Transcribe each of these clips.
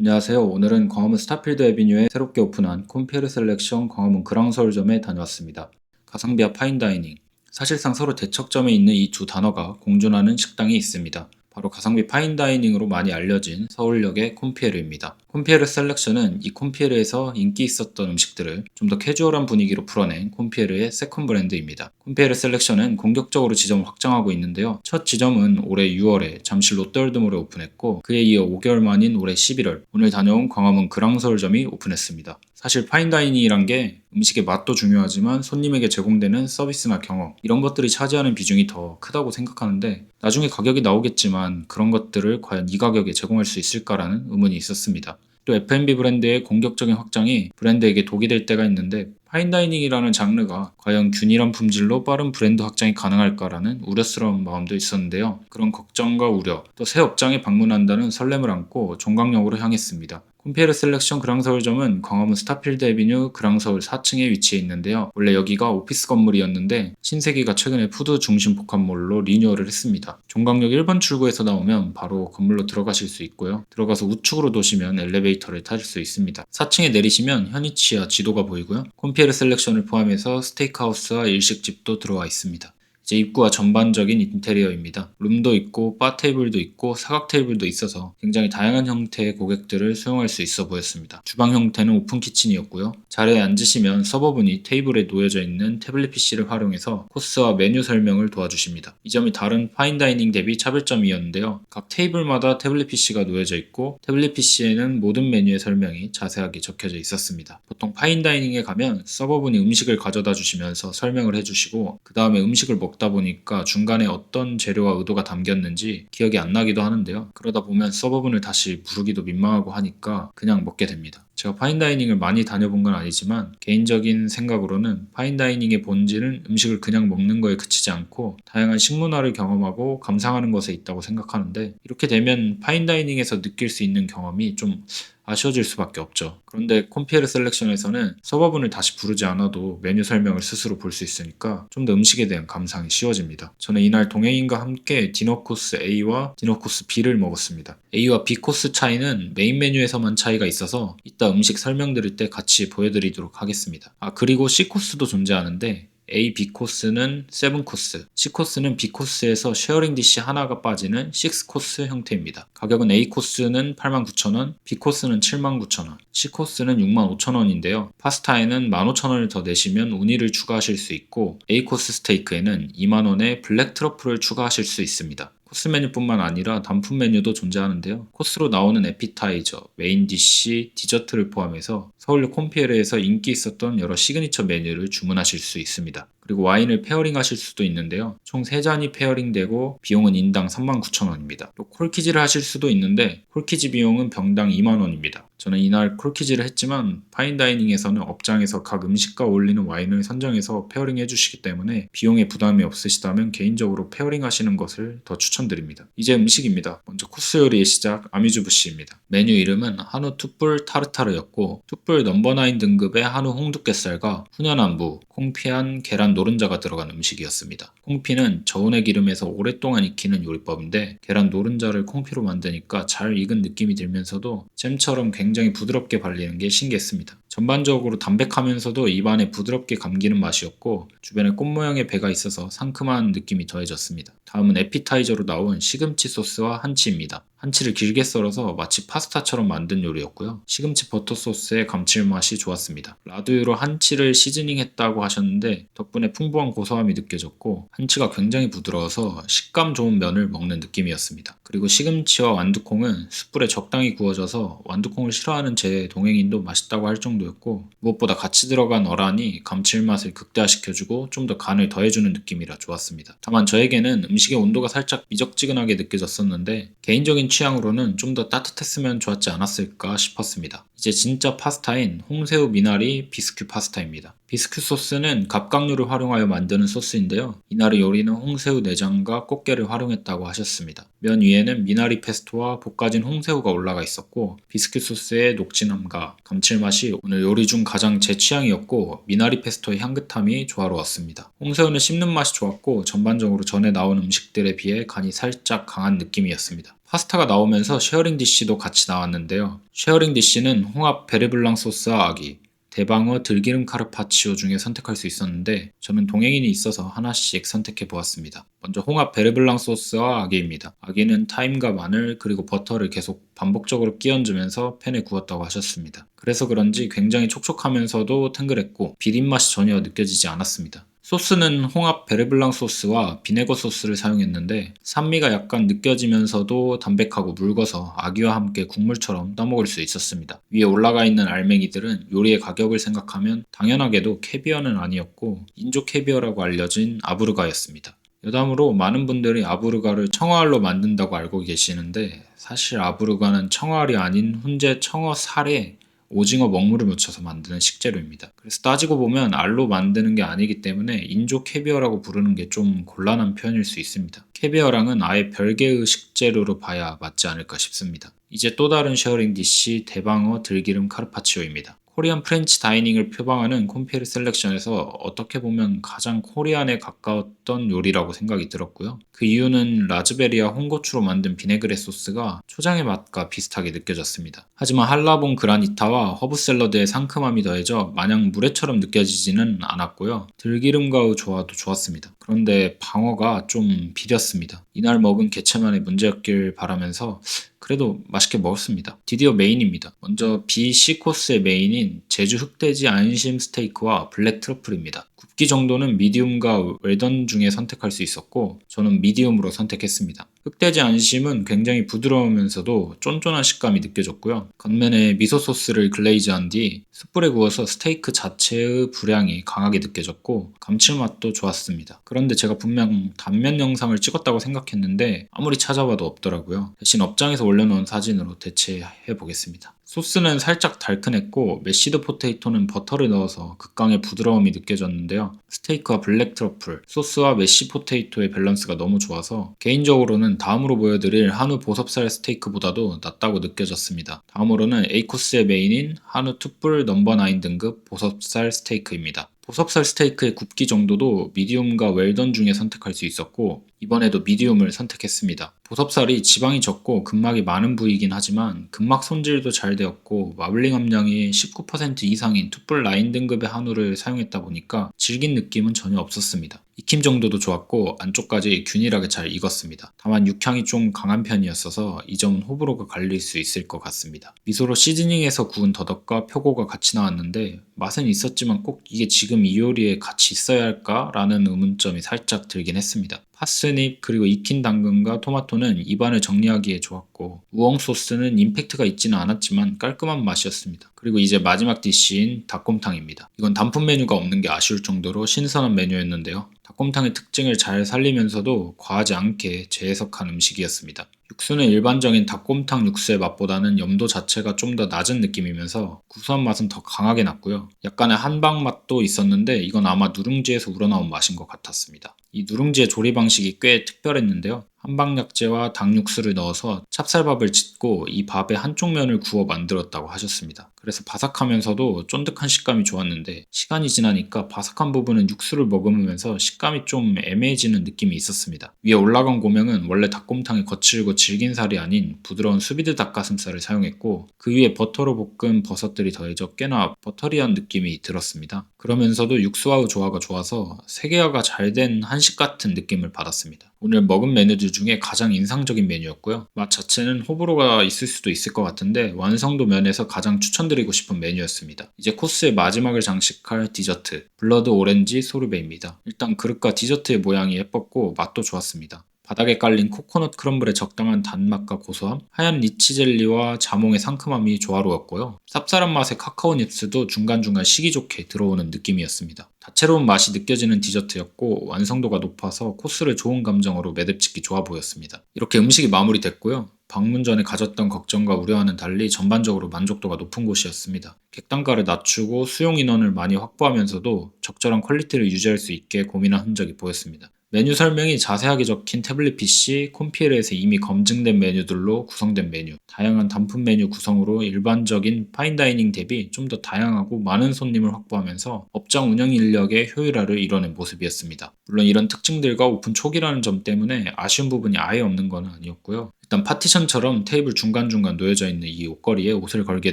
안녕하세요. 오늘은 광화문 스타필드 에비뉴에 새롭게 오픈한 콤피에르 셀렉션 광화문 그랑서울점에 다녀왔습니다. 가성비와 파인다이닝. 사실상 서로 대척점에 있는 이 두 단어가 공존하는 식당이 있습니다. 바로 가성비 파인다이닝으로 많이 알려진 서울역의 콤피에르입니다. 콤피에르 셀렉션은 이 콤피에르에서 인기 있었던 음식들을 좀 더 캐주얼한 분위기로 풀어낸 콤피에르의 세컨 브랜드입니다. 콤피에르 셀렉션은 공격적으로 지점을 확장하고 있는데요. 첫 지점은 올해 6월에 잠실 롯데월드몰에 오픈했고, 그에 이어 5개월 만인 올해 11월 오늘 다녀온 광화문 그랑서울점이 오픈했습니다. 사실 파인다이닝이란 게 음식의 맛도 중요하지만 손님에게 제공되는 서비스나 경험, 이런 것들이 차지하는 비중이 더 크다고 생각하는데, 나중에 가격이 나오겠지만 그런 것들을 과연 이 가격에 제공할 수 있을까라는 의문이 있었습니다. 또 F&B 브랜드의 공격적인 확장이 브랜드에게 독이 될 때가 있는데, 파인다이닝이라는 장르가 과연 균일한 품질로 빠른 브랜드 확장이 가능할까라는 우려스러운 마음도 있었는데요. 그런 걱정과 우려, 또 새 업장에 방문한다는 설렘을 안고 종강역으로 향했습니다. 콤피에르 셀렉션 그랑서울점은 광화문 스타필드 에비뉴 그랑서울 4층에 위치해 있는데요. 원래 여기가 오피스 건물이었는데 신세계가 최근에 푸드 중심 복합몰로 리뉴얼을 했습니다. 종강역 1번 출구에서 나오면 바로 건물로 들어가실 수 있고요. 들어가서 우측으로 도시면 엘리베이터를 타실 수 있습니다. 4층에 내리시면 현이치아 지도가 보이고요. 콤피에르 셀렉션을 포함해서 스테이크하우스와 일식집도 들어와 있습니다. 이제 입구와 전반적인 인테리어입니다. 룸도 있고 바 테이블도 있고 사각 테이블도 있어서 굉장히 다양한 형태의 고객들을 수용할 수 있어 보였습니다. 주방 형태는 오픈 키친이었고요. 자리에 앉으시면 서버분이 테이블에 놓여져 있는 태블릿 PC를 활용해서 코스와 메뉴 설명을 도와주십니다. 이 점이 다른 파인다이닝 대비 차별점이었는데요. 각 테이블마다 태블릿 PC가 놓여져 있고 태블릿 PC에는 모든 메뉴의 설명이 자세하게 적혀져 있었습니다. 보통 파인다이닝에 가면 서버분이 음식을 가져다 주시면서 설명을 해주시고 그 다음에 음식을 먹다 보니까 중간에 어떤 재료와 의도가 담겼는지 기억이 안 나기도 하는데요. 그러다 보면 서버분을 다시 부르기도 민망하고 하니까 그냥 먹게 됩니다. 제가 파인다이닝을 많이 다녀본 건 아니지만 개인적인 생각으로는 파인다이닝의 본질은 음식을 그냥 먹는 거에 그치지 않고 다양한 식문화를 경험하고 감상하는 것에 있다고 생각하는데, 이렇게 되면 파인다이닝에서 느낄 수 있는 경험이 좀 아쉬워질 수밖에 없죠. 그런데 콤피에르 셀렉션에서는 서버분을 다시 부르지 않아도 메뉴 설명을 스스로 볼 수 있으니까 좀 더 음식에 대한 감상이 쉬워집니다. 저는 이날 동행인과 함께 디너 코스 A와 디너 코스 B를 먹었습니다. A와 B 코스 차이는 메인 메뉴에서만 차이가 있어서 이따 음식 설명드릴 때 같이 보여드리도록 하겠습니다. 그리고 C 코스도 존재하는데 A, B 코스는 7코스, C 코스는 B 코스에서 쉐어링 디시 하나가 빠지는 6코스 형태입니다. 가격은 A 코스는 89,000원, B 코스는 79,000원, C 코스는 65,000원인데요. 파스타에는 15,000원을 더 내시면 우니를 추가하실 수 있고 A 코스 스테이크에는 20,000원의 블랙 트러플을 추가하실 수 있습니다. 코스 메뉴뿐만 아니라 단품 메뉴도 존재하는데요. 코스로 나오는 에피타이저, 메인 디시, 디저트를 포함해서 서울 콤피에르에서 인기 있었던 여러 시그니처 메뉴를 주문하실 수 있습니다. 그리고 와인을 페어링 하실 수도 있는데요. 총 3잔이 페어링되고 비용은 인당 39,000원입니다. 또 콜키지를 하실 수도 있는데 콜키지 비용은 병당 2만원입니다. 저는 이날 콜키지를 했지만 파인다이닝에서는 업장에서 각 음식과 어울리는 와인을 선정해서 페어링 해주시기 때문에 비용에 부담이 없으시다면 개인적으로 페어링 하시는 것을 더 추천드립니다. 이제 음식입니다. 먼저 코스 요리의 시작, 아미주부시입니다. 메뉴 이름은 한우 툭불 타르타르였고 툭불 넘버9 등급의 한우 홍두깨살과 훈연한 무, 콩피한 계란 노른자가 들어간 음식이었습니다. 콩피는 저온의 기름에서 오랫동안 익히는 요리법인데 계란 노른자를 콩피로 만드니까 잘 익은 느낌이 들면서도 잼처럼 굉장히 부드럽게 발리는 게 신기했습니다. 전반적으로 담백하면서도 입안에 부드럽게 감기는 맛이었고 주변에 꽃 모양의 배가 있어서 상큼한 느낌이 더해졌습니다. 다음은 에피타이저로 나온 시금치 소스와 한치입니다. 한치를 길게 썰어서 마치 파스타처럼 만든 요리였고요. 시금치 버터 소스의 감칠맛이 좋았습니다. 라두유로 한치를 시즈닝했다고 하셨는데 덕분에 풍부한 고소함이 느껴졌고 한치가 굉장히 부드러워서 식감 좋은 면을 먹는 느낌이었습니다. 그리고 시금치와 완두콩은 숯불에 적당히 구워져서 완두콩을 싫어하는 제 동행인도 맛있다고 할 정도였고 무엇보다 같이 들어간 어란이 감칠맛을 극대화시켜주고 좀 더 간을 더해주는 느낌이라 좋았습니다. 다만 저에게는 음식의 온도가 살짝 미적지근하게 느껴졌었는데 개인적인 취향으로는 좀 더 따뜻했으면 좋았지 않았을까 싶었습니다. 이제 진짜 파스타인 홍새우 미나리 비스큐 파스타입니다. 비스큐 소스는 갑각류를 활용하여 만드는 소스인데요. 이날의 요리는 홍새우 내장과 꽃게를 활용했다고 하셨습니다. 면 위에는 미나리 페스토와 볶아진 홍새우가 올라가 있었고 비스큐 소스의 녹진함과 감칠맛이 오늘 요리 중 가장 제 취향이었고 미나리 페스토의 향긋함이 조화로웠습니다. 홍새우는 씹는 맛이 좋았고 전반적으로 전에 나온 음식들에 비해 간이 살짝 강한 느낌이었습니다. 파스타가 나오면서 쉐어링 디쉬도 같이 나왔는데요. 쉐어링 디쉬는 홍합 베르블랑 소스와 아기, 대방어 들기름 카르파치오 중에 선택할 수 있었는데 저는 동행인이 있어서 하나씩 선택해 보았습니다. 먼저 홍합 베르블랑 소스와 아기입니다. 아기는 타임과 마늘 그리고 버터를 계속 반복적으로 끼얹으면서 팬에 구웠다고 하셨습니다. 그래서 그런지 굉장히 촉촉하면서도 탱글했고 비린맛이 전혀 느껴지지 않았습니다. 소스는 홍합 베르블랑 소스와 비네거 소스를 사용했는데 산미가 약간 느껴지면서도 담백하고 묽어서 아기와 함께 국물처럼 떠먹을 수 있었습니다. 위에 올라가 있는 알맹이들은 요리의 가격을 생각하면 당연하게도 캐비어는 아니었고 인조 캐비어라고 알려진 아부르가였습니다. 여담으로 많은 분들이 아부르가를 청어알로 만든다고 알고 계시는데 사실 아부르가는 청어알이 아닌 훈제 청어살에 오징어 먹물을 묻혀서 만드는 식재료입니다. 그래서 따지고 보면 알로 만드는 게 아니기 때문에 인조 캐비어라고 부르는 게 좀 곤란한 표현일 수 있습니다. 캐비어랑은 아예 별개의 식재료로 봐야 맞지 않을까 싶습니다. 이제 또 다른 쉐어링 디시 대방어 들기름 카르파치오입니다. 코리안 프렌치 다이닝을 표방하는 콤피에르 셀렉션에서 어떻게 보면 가장 코리안에 가까웠던 요리라고 생각이 들었고요. 그 이유는 라즈베리와 홍고추로 만든 비네그레 소스가 초장의 맛과 비슷하게 느껴졌습니다. 하지만 한라봉 그라니타와 허브 샐러드의 상큼함이 더해져 마냥 물회처럼 느껴지지는 않았고요. 들기름과의 조화도 좋았습니다. 그런데 방어가 좀 비렸습니다. 이날 먹은 개체만의 문제였길 바라면서 그래도 맛있게 먹었습니다. 드디어 메인입니다. 먼저 B, C코스의 메인인 제주 흑돼지 안심 스테이크와 블랙 트러플입니다. 굽기 정도는 미디움과 웰던 중에 선택할 수 있었고 저는 미디움으로 선택했습니다. 흑돼지 안심은 굉장히 부드러우면서도 쫀쫀한 식감이 느껴졌고요. 겉면에 미소 소스를 글레이즈한 뒤 숯불에 구워서 스테이크 자체의 불향이 강하게 느껴졌고 감칠맛도 좋았습니다. 그런데 제가 분명 단면 영상을 찍었다고 생각했는데 아무리 찾아봐도 없더라고요. 대신 업장에서 올려놓은 사진으로 대체해 보겠습니다. 소스는 살짝 달큰했고 메시드 포테이토는 버터를 넣어서 극강의 부드러움이 느껴졌는데요. 스테이크와 블랙 트러플, 소스와 메시 포테이토의 밸런스가 너무 좋아서 개인적으로는 다음으로 보여드릴 한우 보섭살 스테이크보다도 낫다고 느껴졌습니다. 다음으로는 A코스의 메인인 한우 툭불 넘버 9 등급 보섭살 스테이크입니다. 보섭살 스테이크의 굽기 정도도 미디움과 웰던 중에 선택할 수 있었고 이번에도 미디움을 선택했습니다. 보섭살이 지방이 적고 근막이 많은 부위이긴 하지만 근막 손질도 잘 되었고 마블링 함량이 19% 이상인 툭불 라인 등급의 한우를 사용했다 보니까 질긴 느낌은 전혀 없었습니다. 익힘 정도도 좋았고 안쪽까지 균일하게 잘 익었습니다. 다만 육향이 좀 강한 편이었어서 이 점은 호불호가 갈릴 수 있을 것 같습니다. 미소로 시즈닝해서 구운 더덕과 표고가 같이 나왔는데 맛은 있었지만 꼭 이게 지금 이 요리에 같이 있어야 할까라는 의문점이 살짝 들긴 했습니다. 파스닙 그리고 익힌 당근과 토마토는 입안을 정리하기에 좋았고 우엉 소스는 임팩트가 있지는 않았지만 깔끔한 맛이었습니다. 그리고 이제 마지막 디쉬인 닭곰탕입니다. 이건 단품 메뉴가 없는 게 아쉬울 정도로 신선한 메뉴였는데요. 닭곰탕의 특징을 잘 살리면서도 과하지 않게 재해석한 음식이었습니다. 육수는 일반적인 닭곰탕 육수의 맛보다는 염도 자체가 좀 더 낮은 느낌이면서 구수한 맛은 더 강하게 났고요. 약간의 한방 맛도 있었는데 이건 아마 누룽지에서 우러나온 맛인 것 같았습니다. 이 누룽지의 조리 방식이 꽤 특별했는데요. 한방약재와 닭 육수를 넣어서 찹쌀밥을 짓고 이 밥의 한쪽 면을 구워 만들었다고 하셨습니다. 그래서 바삭하면서도 쫀득한 식감이 좋았는데 시간이 지나니까 바삭한 부분은 육수를 머금으면서 식감이 좀 애매해지는 느낌이 있었습니다. 위에 올라간 고명은 원래 닭곰탕의 거칠고 질긴 살이 아닌 부드러운 수비드 닭가슴살을 사용했고 그 위에 버터로 볶은 버섯들이 더해져 꽤나 버터리한 느낌이 들었습니다. 그러면서도 육수와의 조화가 좋아서 세계화가 잘 된 한식 같은 느낌을 받았습니다. 오늘 먹은 메뉴들 중에 가장 인상적인 메뉴였고요. 맛 자체는 호불호가 있을 수도 있을 것 같은데 완성도 면에서 가장 추천드리고 싶은 메뉴였습니다. 이제 코스의 마지막을 장식할 디저트 블러드 오렌지 소르베입니다. 일단 그릇과 디저트의 모양이 예뻤고 맛도 좋았습니다. 바닥에 깔린 코코넛 크럼블의 적당한 단맛과 고소함, 하얀 리치 젤리와 자몽의 상큼함이 조화로웠고요. 쌉쌀한 맛의 카카오 닙스도 중간중간 시기 좋게 들어오는 느낌이었습니다. 다채로운 맛이 느껴지는 디저트였고 완성도가 높아서 코스를 좋은 감정으로 매듭짓기 좋아 보였습니다. 이렇게 음식이 마무리됐고요. 방문 전에 가졌던 걱정과 우려와는 달리 전반적으로 만족도가 높은 곳이었습니다. 객단가를 낮추고 수용 인원을 많이 확보하면서도 적절한 퀄리티를 유지할 수 있게 고민한 흔적이 보였습니다. 메뉴 설명이 자세하게 적힌 태블릿 PC, 콤피에르에서 이미 검증된 메뉴들로 구성된 메뉴, 다양한 단품 메뉴 구성으로 일반적인 파인다이닝 대비 좀 더 다양하고 많은 손님을 확보하면서 업장 운영 인력의 효율화를 이뤄낸 모습이었습니다. 물론 이런 특징들과 오픈 초기라는 점 때문에 아쉬운 부분이 아예 없는 건 아니었고요. 일단 일단 파티션처럼 테이블 중간중간 놓여져 있는 이 옷걸이에 옷을 걸게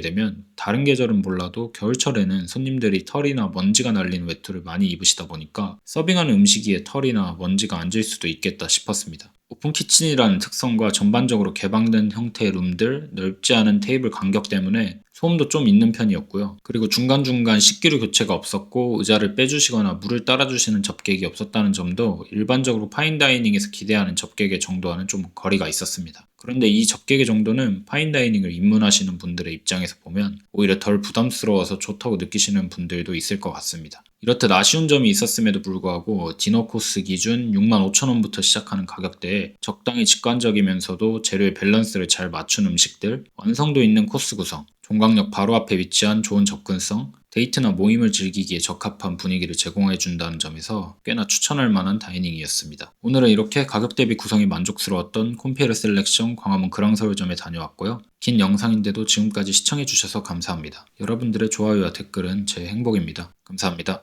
되면 다른 계절은 몰라도 겨울철에는 손님들이 털이나 먼지가 날리는 외투를 많이 입으시다 보니까 서빙하는 음식 위에 털이나 먼지가 앉을 수도 있겠다 싶었습니다. 오픈 키친이라는 특성과 전반적으로 개방된 형태의 룸들, 넓지 않은 테이블 간격 때문에 소음도 좀 있는 편이었고요. 그리고 중간중간 식기류 교체가 없었고 의자를 빼주시거나 물을 따라주시는 접객이 없었다는 점도 일반적으로 파인다이닝에서 기대하는 접객의 정도와는 좀 거리가 있었습니다. 그런데 이 접객의 정도는 파인다이닝을 입문하시는 분들의 입장에서 보면 오히려 덜 부담스러워서 좋다고 느끼시는 분들도 있을 것 같습니다. 이렇듯 아쉬운 점이 있었음에도 불구하고 디너 코스 기준 65,000원부터 시작하는 가격대에 적당히 직관적이면서도 재료의 밸런스를 잘 맞춘 음식들, 완성도 있는 코스 구성, 종각역 바로 앞에 위치한 좋은 접근성, 데이트나 모임을 즐기기에 적합한 분위기를 제공해준다는 점에서 꽤나 추천할 만한 다이닝이었습니다. 오늘은 이렇게 가격 대비 구성이 만족스러웠던 콤피에르 셀렉션 광화문 그랑서울점에 다녀왔고요. 긴 영상인데도 지금까지 시청해주셔서 감사합니다. 여러분들의 좋아요와 댓글은 제 행복입니다. 감사합니다.